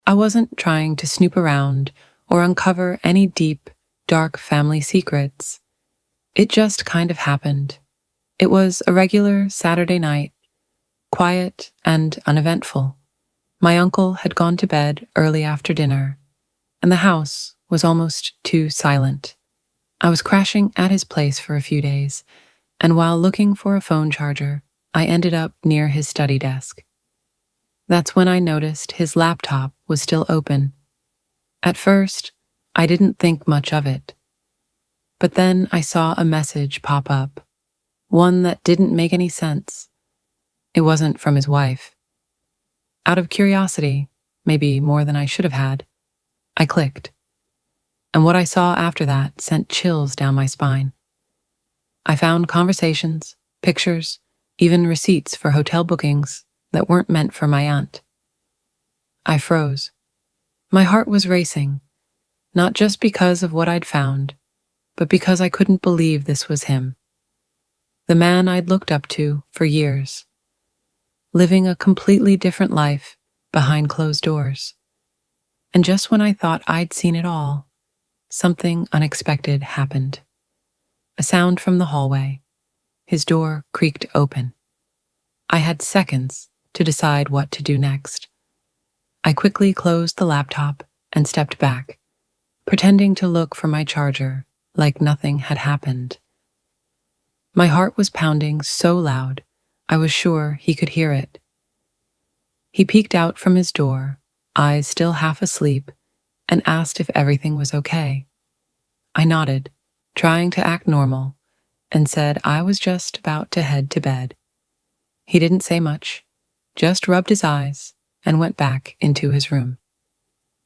I wasn't trying to snoop around or uncover any deep, dark family secrets. It just kind of happened. It was a regular Saturday night, quiet and uneventful. My uncle had gone to bed early after dinner, and the house was almost too silent. I was crashing at his place for a few days, and while looking for a phone charger, I ended up near his study desk. That's when I noticed his laptop was still open. At first, I didn't think much of it. But then I saw a message pop up, one that didn't make any sense. It wasn't from his wife. Out of curiosity, maybe more than I should have had, I clicked. And what I saw after that sent chills down my spine. I found conversations, pictures, even receipts for hotel bookings that weren't meant for my aunt. I froze. My heart was racing, not just because of what I'd found, but because I couldn't believe this was him. The man I'd looked up to for years, living a completely different life behind closed doors. And just when I thought I'd seen it all, something unexpected happened. A sound from the hallway. His door creaked open. I had seconds to decide what to do next. I quickly closed the laptop and stepped back, pretending to look for my charger like nothing had happened. My heart was pounding so loud, I was sure he could hear it. He peeked out from his door, eyes still half asleep, and asked if everything was okay. I nodded, trying to act normal, and said I was just about to head to bed. He didn't say much, just rubbed his eyes and went back into his room.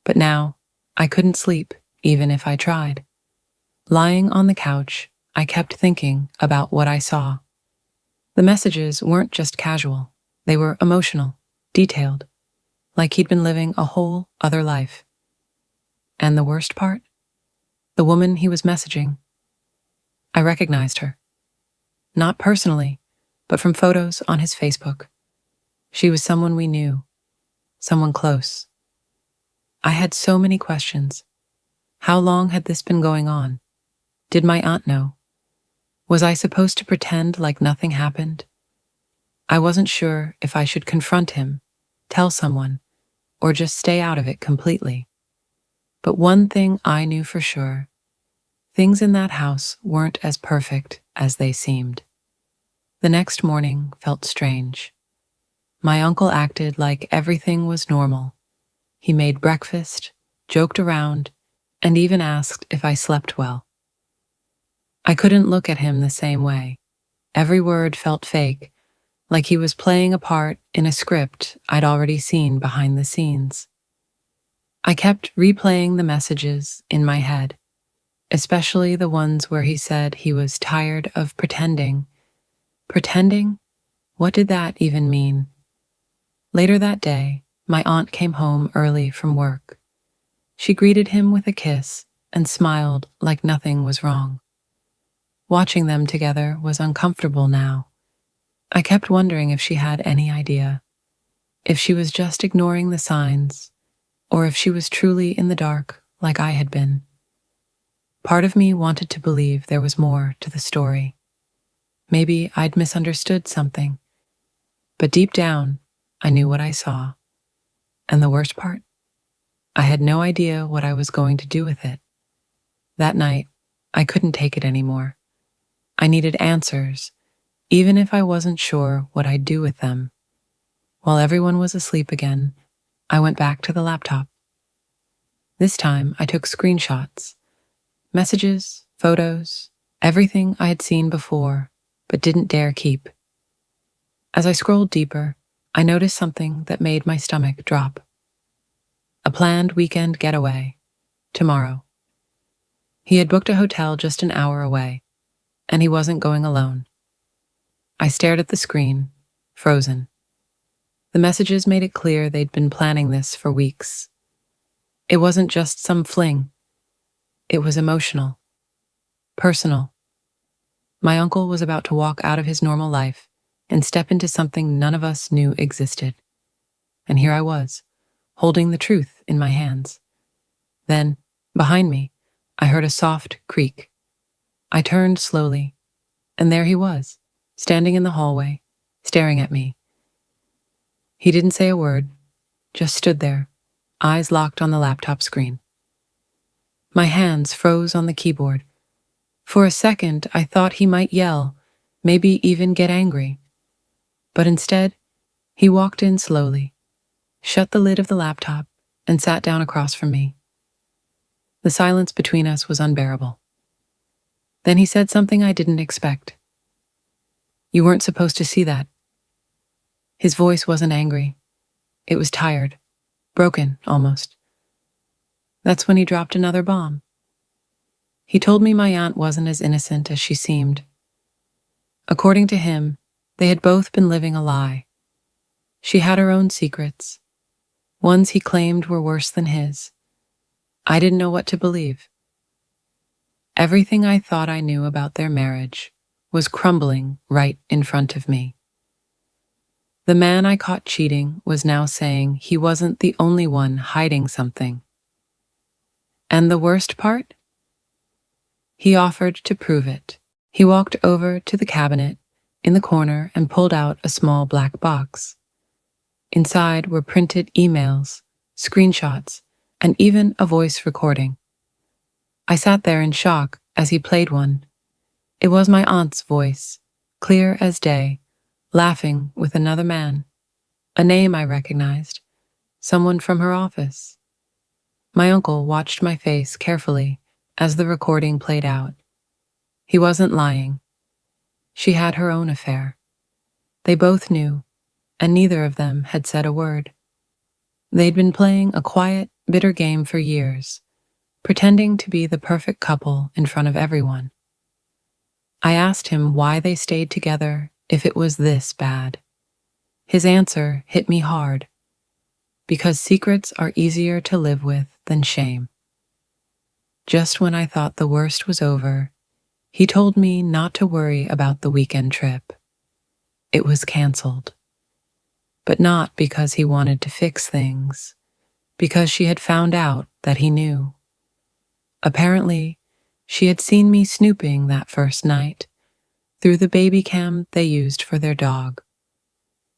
But now, I couldn't sleep, even if I tried. Lying on the couch, I kept thinking about what I saw. The messages weren't just casual, they were emotional, detailed, like he'd been living a whole other life. And the worst part? The woman he was messaging. I recognized her. Not personally, but from photos on his Facebook. She was someone we knew, someone close. I had so many questions. How long had this been going on? Did my aunt know? Was I supposed to pretend like nothing happened? I wasn't sure if I should confront him, tell someone, or just stay out of it completely. But one thing I knew for sure, things in that house weren't as perfect as they seemed. The next morning felt strange. My uncle acted like everything was normal. He made breakfast, joked around, and even asked if I slept well. I couldn't look at him the same way. Every word felt fake, like he was playing a part in a script I'd already seen behind the scenes. I kept replaying the messages in my head, especially the ones where he said he was tired of pretending. Pretending? What did that even mean? Later that day, my aunt came home early from work. She greeted him with a kiss and smiled like nothing was wrong. Watching them together was uncomfortable now. I kept wondering if she had any idea, if she was just ignoring the signs, or if she was truly in the dark like I had been. Part of me wanted to believe there was more to the story. Maybe I'd misunderstood something. But deep down, I knew what I saw. And the worst part? I had no idea what I was going to do with it. That night, I couldn't take it anymore. I needed answers, even if I wasn't sure what I'd do with them. While everyone was asleep again, I went back to the laptop. This time, I took screenshots, messages, photos, everything I had seen before, but didn't dare keep. As I scrolled deeper, I noticed something that made my stomach drop. A planned weekend getaway, tomorrow. He had booked a hotel just an hour away, and he wasn't going alone. I stared at the screen, frozen. The messages made it clear they'd been planning this for weeks. It wasn't just some fling. It was emotional, personal. My uncle was about to walk out of his normal life and step into something none of us knew existed. And here I was, holding the truth in my hands. Then, behind me, I heard a soft creak. I turned slowly, and there he was, standing in the hallway, staring at me. He didn't say a word, just stood there, eyes locked on the laptop screen. My hands froze on the keyboard. For a second, I thought he might yell, maybe even get angry. But instead, he walked in slowly, shut the lid of the laptop, and sat down across from me. The silence between us was unbearable. Then he said something I didn't expect. "You weren't supposed to see that." His voice wasn't angry. It was tired, broken almost. That's when he dropped another bomb. He told me my aunt wasn't as innocent as she seemed. According to him, they had both been living a lie. She had her own secrets, ones he claimed were worse than his. I didn't know what to believe. Everything I thought I knew about their marriage was crumbling right in front of me. The man I caught cheating was now saying he wasn't the only one hiding something. And the worst part? He offered to prove it. He walked over to the cabinet in the corner and pulled out a small black box. Inside were printed emails, screenshots, and even a voice recording. I sat there in shock as he played one. It was my aunt's voice, clear as day, laughing with another man. A name I recognized, someone from her office. My uncle watched my face carefully as the recording played out. He wasn't lying. She had her own affair. They both knew, and neither of them had said a word. They'd been playing a quiet, bitter game for years, pretending to be the perfect couple in front of everyone. I asked him why they stayed together if it was this bad. His answer hit me hard. Because secrets are easier to live with than shame. Just when I thought the worst was over, he told me not to worry about the weekend trip. It was canceled. But not because he wanted to fix things, because she had found out that he knew. Apparently, she had seen me snooping that first night through the baby cam they used for their dog.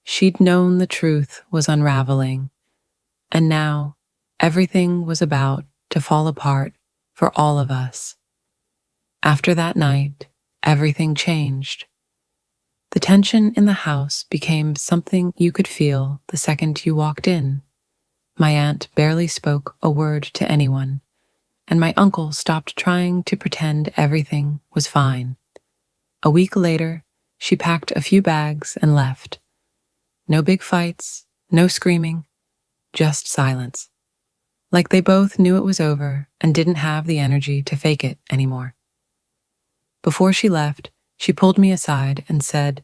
She'd known the truth was unraveling, and now everything was about to fall apart for all of us. After that night, everything changed. The tension in the house became something you could feel the second you walked in. My aunt barely spoke a word to anyone, and my uncle stopped trying to pretend everything was fine. A week later, she packed a few bags and left. No big fights, no screaming, just silence. Like they both knew it was over and didn't have the energy to fake it anymore. Before she left, she pulled me aside and said,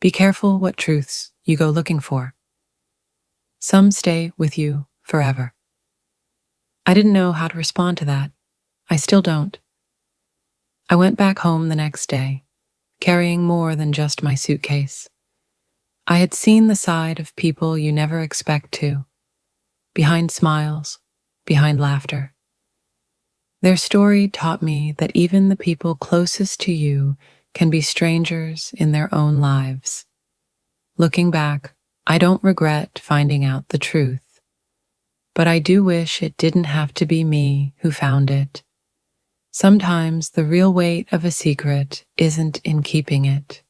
"Be careful what truths you go looking for. Some stay with you forever." I didn't know how to respond to that. I still don't. I went back home the next day, carrying more than just my suitcase. I had seen the side of people you never expect to, behind smiles, behind laughter. Their story taught me that even the people closest to you can be strangers in their own lives. Looking back, I don't regret finding out the truth, but I do wish it didn't have to be me who found it. Sometimes the real weight of a secret isn't in keeping it,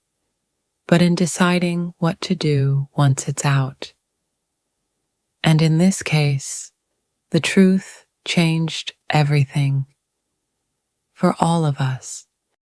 but in deciding what to do once it's out. And in this case, the truth changed everything for all of us.